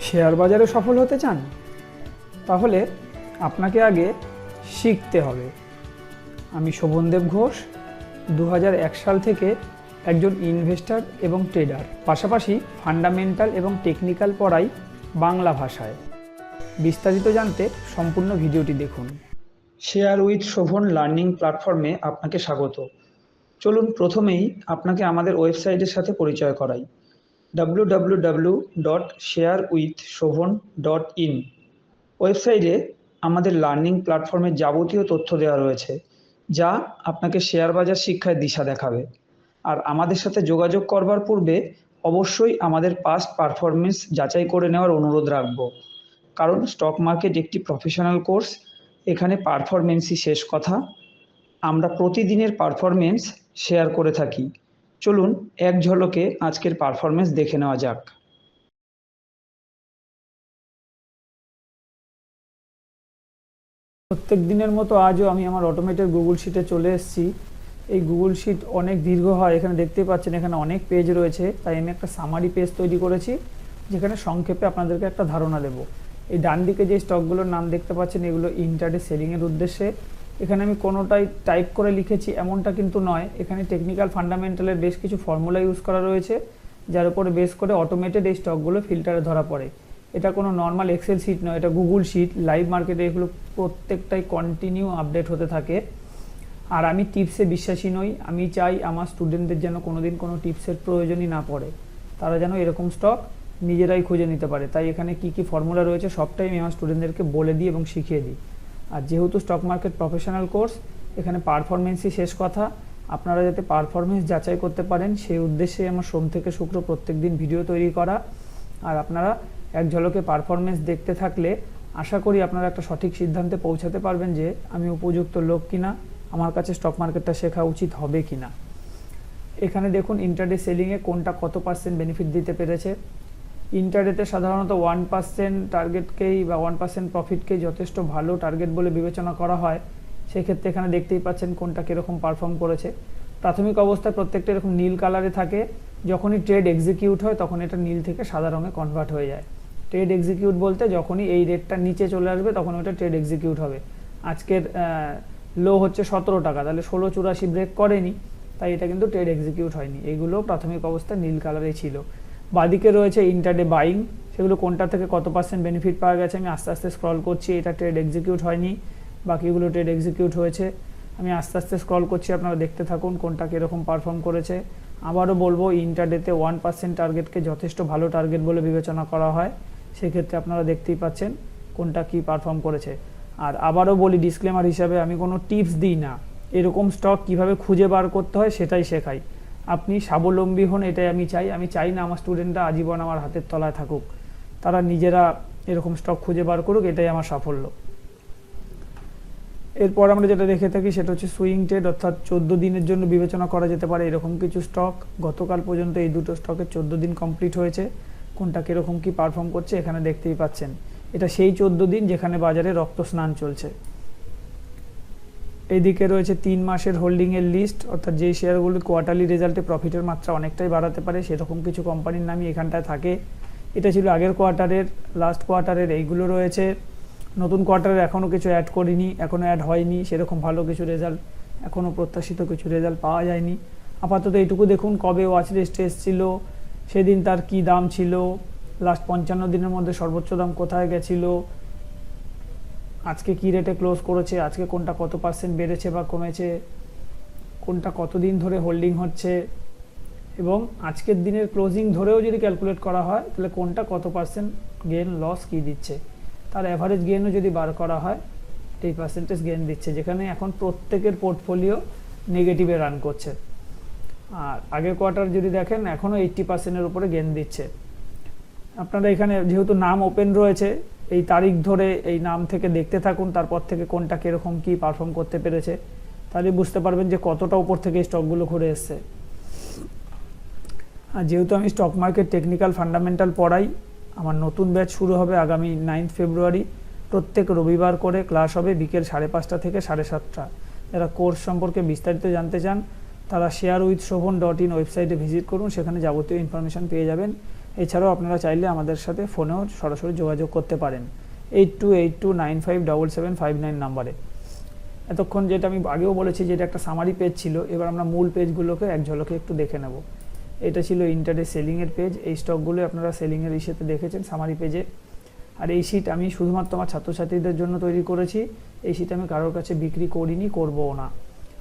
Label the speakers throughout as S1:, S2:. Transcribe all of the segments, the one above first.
S1: Share বাজারে সফল হতে চান? তাহলে আপনাকে আগে শিখতে হবে। আমি শোভনদেব ঘোষ, 2001 সাল থেকে একজন ইনভেস্টর এবং ট্রেডার, পাশাপাশি ফান্ডামেন্টাল এবং টেকনিক্যাল পড়াই বাংলা ভাষায়। বিস্তারিত জানতে সম্পূর্ণ ভিডিওটি দেখুন। শেয়ার উইথ শোভন লার্নিং প্ল্যাটফর্মে আপনাকে স্বাগত। চলুন প্রথমেই আপনাকে আমাদের ওয়েবসাইটের সাথে পরিচয় করাই। www.sharewithshobhan.in ওয়েবসাইটে আমাদের লার্নিং প্ল্যাটফর্মের যাবতীয় তথ্য দেওয়া রয়েছে, যা আপনাকে শেয়ার বাজার শিক্ষায় দিশা দেখাবে। আর আমাদের সাথে যোগাযোগ করবার পূর্বে অবশ্যই আমাদের পাস্ট পারফরমেন্স যাচাই করে নেওয়ার অনুরোধ রাখব, কারণ স্টক মার্কেট একটি প্রফেশনাল কোর্স। এখানে পারফরমেন্সই শেষ কথা। আমরা প্রতিদিনের পারফরমেন্স শেয়ার করে থাকি। চলুন এক ঝলকে আজকের পারফরমেন্স দেখে নেওয়া যাক। প্রত্যেক দিনের মতো আজও আমি আমার অটোমেটেড গুগল শিটে চলে এসেছি। এই গুগল শিট অনেক দীর্ঘ হয়, এখানে দেখতেই পাচ্ছেন এখানে অনেক পেজ রয়েছে, তাই আমি একটা সামারি পেজ তৈরি করেছি, যেখানে সংক্ষেপে আপনাদেরকে একটা ধারণা দেব। এই ডান দিকে যে স্টকগুলোর নাম দেখতে পাচ্ছেন, এগুলো ইন্টারডে সেলিংয়ের উদ্দেশ্যে। এখানে আমি কোনোটাই টাইপ করে লিখেছি এমনটা কিন্তু নয়। এখানে টেকনিক্যাল ফান্ডামেন্টালের বেশ কিছু ফর্মুলা ইউজ করা রয়েছে, যার উপরে বেস করে অটোমেটেড এই স্টকগুলো ফিল্টারে ধরা পড়ে। এটা কোনো নর্মাল এক্সেল শিট নয়, এটা গুগল শিট। লাইভ মার্কেটে এগুলো প্রত্যেকটাই কন্টিনিউ আপডেট হতে থাকে। আর আমি টিপসে বিশ্বাসী নই। আমি চাই আমার স্টুডেন্টদের যেন কোনোদিন কোনো টিপসের প্রয়োজনই না পড়ে, তারা যেন এরকম স্টক নিজেরাই খুঁজে নিতে পারে। তাই এখানে কি কি ফর্মুলা রয়েছে সবটাই আমি আমার স্টুডেন্টদেরকে বলে দিই এবং শিখিয়ে দিই। আর যেহেতু স্টক মার্কেট প্রফেশনাল কোর্স, এখানে পারফরমেন্সই শেষ কথা। আপনারা যাতে পারফরমেন্স যাচাই করতে পারেন, সেই উদ্দেশ্যে আমার সোম থেকে শুক্র প্রত্যেক দিন ভিডিও তৈরি করা। আর আপনারা এক ঝলকে পারফরমেন্স দেখতে থাকলে আশা করি আপনারা একটা সঠিক সিদ্ধান্তে পৌঁছাতে পারবেন যে আমি উপযুক্ত লোক কিনা, আমার কাছে স্টক মার্কেটটা শেখা উচিত হবে কিনা। এখানে দেখুন ইন্টারডে সেলিংয়ে কোনটা কত পার্সেন্ট বেনিফিট দিতে পেরেছে। ইন্টারডেতে সাধারণত 1% টার্গেটকেই বা 1% প্রফিটকেই যথেষ্ট ভালো টার্গেট বলে বিবেচনা করা হয়। সেক্ষেত্রে এখানে দেখতেই পাচ্ছেন কোনটা কীরকম পারফর্ম করেছে। প্রাথমিক অবস্থায় প্রত্যেকটা এরকম নীল কালারে থাকে, যখনই ট্রেড এক্সিকিউট হয় তখন এটা নীল থেকে সাদা রঙে কনভার্ট হয়ে যায়। ট্রেড এক্সিকিউট বলতে যখনই এই রেটটা নিচে চলে আসবে তখন ওটা ট্রেড এক্সিকিউট হবে। আজকের লো হচ্ছে 17 টাকা, তাহলে 16.84 ব্রেক করেনি, তাই এটা কিন্তু ট্রেড এক্সিকিউট হয়নি। এগুলো প্রাথমিক অবস্থায় নীল কালারেই ছিল। বাদিকে রয়েছে ইন্টারডে বাইং, সেগুলো কোনটা থেকে কত পার্সেন্ট বেনিফিট পাওয়া গেছে আমি আস্তে আস্তে স্ক্রল করছি। এটা ট্রেড এক্সিকিউট হয়নি, বাকিগুলো ট্রেড এক্সিকিউট হয়েছে। আমি আস্তে আস্তে স্ক্রল করছি, আপনারা দেখতে থাকুন কোনটা কীরকম পারফর্ম করেছে। আবারও বলবো, ইন্টারডেতে 1% টার্গেটকে যথেষ্ট ভালো টার্গেট বলে বিবেচনা করা হয়। সেক্ষেত্রে আপনারা দেখতেই পাচ্ছেন কোনটা কি পারফর্ম করেছে। আর আবারও বলি ডিসক্লেমার হিসাবে, আমি কোনো টিপস দিই না, এরকম স্টক কিভাবে খুঁজে বার করতে হয় সেটাই শেখাই। আপনি স্বাবলম্বী হন, এটাই আমি চাই। আমি চাই না আমার স্টুডেন্টরা আজীবন আমার হাতের তলায় থাকুক, তারা নিজেরা এরকম স্টক খুঁজে বার করুক, এটাই আমার সাফল্য। এরপর আমরা যেটা দেখে থাকি সেটা হচ্ছে সুইং ট্রেড, অর্থাৎ 14 দিনের জন্য বিবেচনা করা যেতে পারে এরকম কিছু স্টক। গতকাল পর্যন্ত এই দুটো স্টকের 14 দিন কমপ্লিট হয়েছে। কোনটা কীরকম কী পারফর্ম করছে এখানে দেখতেই পাচ্ছেন। এটা সেই 14 দিন যেখানে বাজারে রক্ত স্নান চলছে। এইদিকে রয়েছে 3 মাসের হোল্ডিংয়ের লিস্ট, অর্থাৎ যেই শেয়ারগুলো কোয়ার্টারলি রেজাল্টে প্রফিটের মাত্রা অনেকটাই বাড়াতে পারে সেরকম কিছু কোম্পানির নামই এখানটায় থাকে। এটা ছিল আগের কোয়ার্টারের, লাস্ট কোয়ার্টারের এইগুলো রয়েছে। নতুন কোয়ার্টারের এখনও কিছু অ্যাড করিনি, এখনও অ্যাড হয়নি, সেরকম ভালো কিছু রেজাল্ট এখনও প্রত্যাশিত কিছু রেজাল্ট পাওয়া যায়নি। আপাতত এইটুকু দেখুন, কবে ওয়াচ লিস্টে এসেছিল, সেদিন তার কি দাম ছিল, লাস্ট 55 দিনের মধ্যে সর্বোচ্চ দাম কোথায় গেছিল, আজকে কি রেটে ক্লোজ করেছে, আজকে কোনটা কত পার্সেন্ট বেড়েছে বা কমেছে, কোনটা কতদিন ধরে হোল্ডিং হচ্ছে, এবং আজকের দিনের ক্লোজিং ধরেও যদি ক্যালকুলেট করা হয় তাহলে কোনটা কত পার্সেন্ট গেন লস কী দিচ্ছে, তার অ্যাভারেজ গেনও যদি বার করা হয় এই পার্সেন্টেজ গেন দিচ্ছে, যেখানে এখন প্রত্যেকের পোর্টফোলিও নেগেটিভে রান করছে। আর আগের কোয়ার্টার যদি দেখেন এখনও 80%-এর উপরে গেন দিচ্ছে। আপনারা এখানে যেহেতু নাম ওপেন রয়েছে, এই তারিখ ধরে এই নাম থেকে দেখতে থাকুন, তারপর থেকে কোনটা কীরকম কী পারফর্ম করতে পেরেছে, তাহলে বুঝতে পারবেন যে কতটা উপর থেকে স্টকগুলো ঘুরে এসছে। আর যেহেতু আমি স্টক মার্কেট টেকনিক্যাল ফান্ডামেন্টাল পড়াই, আমার নতুন ব্যাচ শুরু হবে আগামী 9 ফেব্রুয়ারি। প্রত্যেক রবিবার করে ক্লাস হবে বিকেল 5:30 থেকে 7:30। যারা কোর্স সম্পর্কে বিস্তারিত জানতে চান তারা sharewithshobhan.in ওয়েবসাইটে ভিজিট করুন, সেখানে যাবতীয় ইনফরমেশান পেয়ে যাবেন। এছাড়াও আপনারা চাইলে আমাদের সাথে ফোনেও সরাসরি যোগাযোগ করতে পারেন 8282957759 নাম্বারে। এতক্ষণ যেটা আমি আগেও বলেছি যে এটা একটা সামারি পেজ ছিল, এবার আমরা মূল পেজগুলোকে এক ঝলকে একটু দেখে নেব। এটা ছিল ইন্টারডে সেলিংয়ের পেজ, এই স্টকগুলো আপনারা সেলিংয়ের ইস্যুতে দেখেছেন সামারি পেজে। আর এই শিট আমি শুধুমাত্র আমার ছাত্রছাত্রীদের জন্য তৈরি করেছি, এই শিট আমি কারোর কাছে বিক্রি করিনি, করবও না।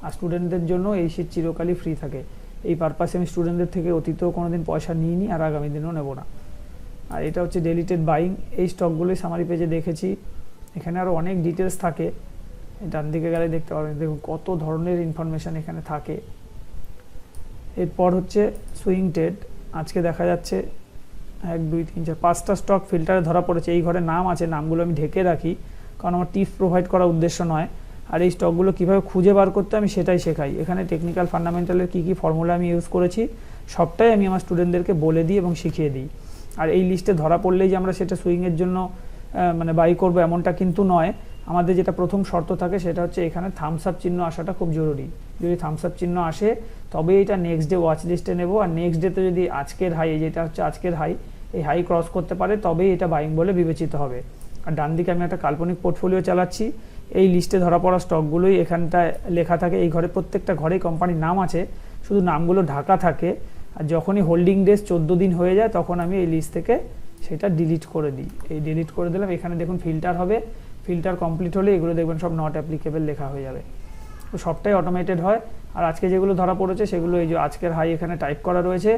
S1: আর স্টুডেন্টদের জন্য এই শিট চিরকালই ফ্রি থাকে, এই পারপাসে আমি স্টুডেন্টদের থেকে অতীতেও কোনোদিন পয়সা নিইনি আর আগামী দিনও নেব না। আর এটা হচ্ছে ডেলিটেড বাইং, এই স্টকগুলোই সামারি পেজে দেখেছি। এখানে আরও অনেক ডিটেলস থাকে, ডান দিকে গেলে দেখতে পাবেন, দেখুন কত ধরনের ইনফরমেশান এখানে থাকে। এরপর হচ্ছে সুইং ট্রেড, আজকে দেখা যাচ্ছে 1 2 3 4 5টা স্টক ফিল্টারে ধরা পড়েছে। এই ঘরে নাম আছে, নামগুলো আমি ঢেকে রাখি কারণ আমার টিপস প্রোভাইড করার উদ্দেশ্য নয়। আর এই স্টকগুলো কীভাবে খুঁজে বার করতে আমি সেটাই শেখাই। এখানে টেকনিক্যাল ফান্ডামেন্টালের কী কী ফর্মুলা আমি ইউজ করেছি সবটাই আমি আমার স্টুডেন্টদেরকে বলে দিই এবং শিখিয়ে দিই। আর এই লিস্টে ধরা পড়লেই যে আমরা সেটা সুইংয়ের জন্য মানে বাই করবো এমনটা কিন্তু নয়। আমাদের যেটা প্রথম শর্ত থাকে সেটা হচ্ছে এখানে থামস আপ চিহ্ন আসাটা খুব জরুরি। যদি থামস আপ চিহ্ন আসে তবে এটা নেক্সট ডে ওয়াচ লিস্টে নেব। আর নেক্সট ডেতে যদি আজকের হাই, যেটা হচ্ছে আজকের হাই, এই হাই ক্রস করতে পারে তবেই এটা বাইং বলে বিবেচিত হবে। আর ডান দিকে আমি একটা কাল্পনিক পোর্টফোলিও চালাচ্ছি, এই লিস্টে ধরা পড়া স্টকগুলোই এখানটায় লেখা থাকে। এই ঘরে প্রত্যেকটা ঘরেই কোম্পানির নাম আছে, শুধু নামগুলো ঢাকা থাকে। আর যখনই হোল্ডিং ডেজ 14 দিন হয়ে যায় তখন আমি এই লিস্ট থেকে সেটা ডিলিট করে দিই। এই ডিলিট করে দিলাম, এখানে দেখুন ফিল্টার হবে, ফিল্টার কমপ্লিট হলে এগুলো দেখবেন সব নট অ্যাপ্লিকেবল লেখা হয়ে যাবে। তো সবটাই অটোমেটেড হয়। আর আজকে যেগুলো ধরা পড়েছে সেগুলো এই যে আজকের হাই এখানে টাইপ করা রয়েছে,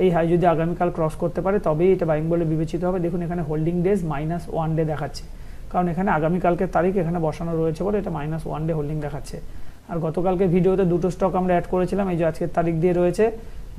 S1: এই হাই যদি আগামীকাল ক্রস করতে পারে তবেই এটা বাইং বলে বিবেচিত হবে। দেখুন এখানে হোল্ডিং ডেজ -1 ডে দেখাচ্ছে, কারণ এখানে আগামীকালকের তারিখ এখানে বসানো রয়েছে বলে এটা -1 ডে হোল্ডিং দেখাচ্ছে। আর গতকালকে ভিডিওতে দুটো স্টক আমরা অ্যাড করেছিলাম, এই যে আজকের তারিখ দিয়ে রয়েছে।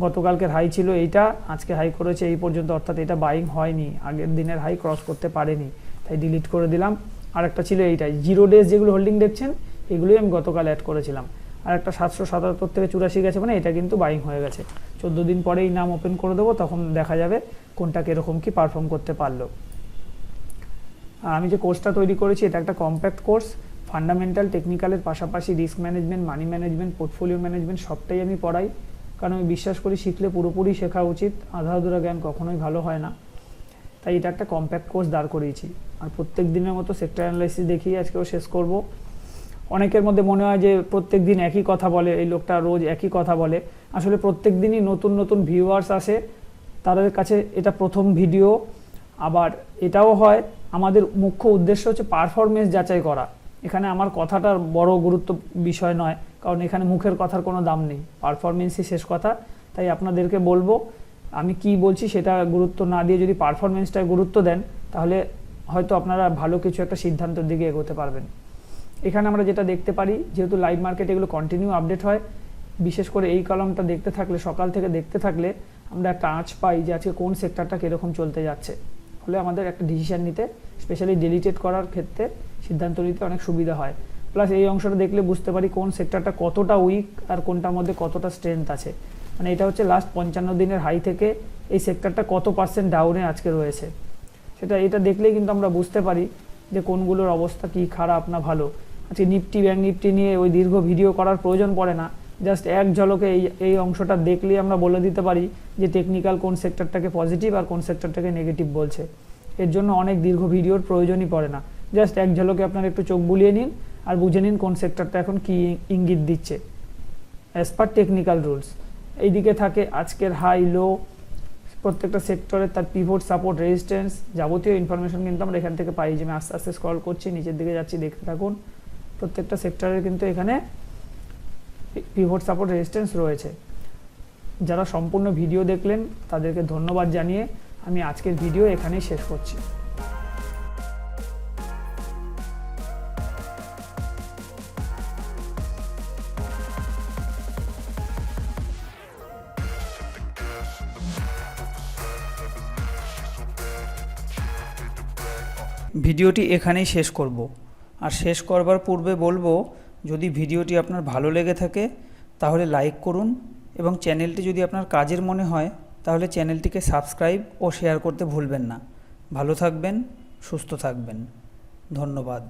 S1: গতকালকের হাই ছিল এইটা, আজকে হাই করেছে এই পর্যন্ত, অর্থাৎ এটা বাইং হয়নি, আগের দিনের হাই ক্রস করতে পারেনি, তাই ডিলিট করে দিলাম। আর একটা ছিল এইটাই 0 ডেজ, যেগুলো হোল্ডিং দেখছেন এগুলোই আমি গতকাল অ্যাড করেছিলাম। আর একটা 777 থেকে 84 গেছে, মানে এটা কিন্তু বাইং হয়ে গেছে। 14 দিন পরেই নাম ওপেন করে দেবো, তখন দেখা যাবে কোনটা কীরকম কি পারফর্ম করতে পারলো। আর আমি যে কোর্সটা তৈরি করেছি এটা একটা কম্প্যাক্ট কোর্স, ফান্ডামেন্টাল টেকনিক্যালের পাশাপাশি risk management, money management, portfolio management সবটাই আমি পড়াই। কারণ আমি বিশ্বাস করি শিখলে পুরোপুরি শেখা উচিত, আধা আধুরা জ্ঞান কখনোই ভালো হয় না। তাই এটা একটা কম্প্যাক্ট কোর্স দাঁড় করিয়েছি। আর প্রত্যেক দিনের মতো সেক্টর অ্যানালাইসিস দেখিয়ে আজকেও শেষ করব। অনেকের মধ্যে মনে হয় যে প্রত্যেক দিন একই কথা বলে, এই লোকটা রোজ একই কথা বলে। আসলে প্রত্যেক দিনই নতুন নতুন ভিউয়ার্স আসে, তাদের কাছে এটা প্রথম ভিডিও। আবার এটাও হয়, আমাদের মুখ্য উদ্দেশ্য হচ্ছে পারফরমেন্স যাচাই করা। এখানে আমার কথাটার বড় গুরুত্ব বিষয় নয়, কারণ এখানে মুখের কথার কোনো দাম নেই, পারফরমেন্সই শেষ কথা। তাই আপনাদেরকে বলবো, আমি কি বলছি সেটা গুরুত্ব না দিয়ে যদি পারফরমেন্সটায় গুরুত্ব দেন তাহলে হয়তো আপনারা ভালো কিছু একটা সিদ্ধান্তের দিকে এগোতে পারবেন। এখানে আমরা যেটা দেখতে পারি, যেহেতু লাইভ মার্কেট এগুলো কন্টিনিউ আপডেট হয়, বিশেষ করে এই কলামটা দেখতে থাকলে, সকাল থেকে দেখতে থাকলে আমরা একটা আঁচ পাই যে আজকে কোন সেক্টরটা কীরকম চলতে যাচ্ছে। ফলে আমাদের একটা ডিসিশন নিতে, স্পেশালি ডিলিটেড করার ক্ষেত্রে সিদ্ধান্ত নিতে অনেক সুবিধা হয়। প্লাস এই অংশটা দেখলে বুঝতে পারি কোন সেক্টরটা কতটা উইক আর কোনটার মধ্যে কতটা স্ট্রেংথ আছে। মানে এটা হচ্ছে লাস্ট 55 দিনের হাই থেকে এই সেক্টরটা কত % ডাউনে আজকে রয়েছে, সেটা এটা দেখলেই কিন্তু আমরা বুঝতে পারি যে কোনগুলোর অবস্থা কি খারাপ না ভালো। আজকে নিফটি, ব্যাঙ্ক নিফটি নিয়ে ওই দীর্ঘ ভিডিও করার প্রয়োজন পড়ে না, জাস্ট এক ঝলকে এই অংশটা দেখলেই আমরা বলে দিতে পারি যে টেকনিক্যাল কোন সেক্টরটাকে পজিটিভ আর কোন সেক্টরটাকে নেগেটিভ বলছে। এর জন্য অনেক দীর্ঘ ভিডিওর প্রয়োজনই পড়ে না, জাস্ট এক ঝলকে আপনারা একটু চোখ বুলিয়ে নিন আর বুঝে নিন কোন সেক্টরটা এখন কি ইঙ্গিত দিচ্ছে অ্যাজ পার টেকনিক্যাল রুলস। এইদিকে থাকে আজকের হাই লো, প্রত্যেকটা সেক্টরে তার পিভট, সাপোর্ট, রেজিস্ট্যান্স, যাবতীয় ইনফরমেশন কিন্তু আমরা এখান থেকে পাই। যে আমি আস্তে আস্তে স্ক্রল করছি, নিচের দিকে যাচ্ছি, দেখতে থাকুন। প্রত্যেকটা সেক্টরের কিন্তু এখানে পিভট, সাপোর্ট, রেজিস্ট্যান্স রয়েছে। যারা সম্পূর্ণ ভিডিও দেখলেন তাদেরকে ধন্যবাদ জানিয়ে আমি আজকের ভিডিও এখানেই শেষ করছি। ভিডিওটি এখানেই শেষ করব। আর শেষ করবার পূর্বে বলবো, যদি ভিডিওটি আপনার ভালো লেগে থাকে তাহলে লাইক করুন, এবং চ্যানেলটি যদি আপনার কাজের মনে হয় তাহলে চ্যানেলটিকে সাবস্ক্রাইব ও শেয়ার করতে ভুলবেন না। ভালো থাকবেন, সুস্থ থাকবেন, ধন্যবাদ।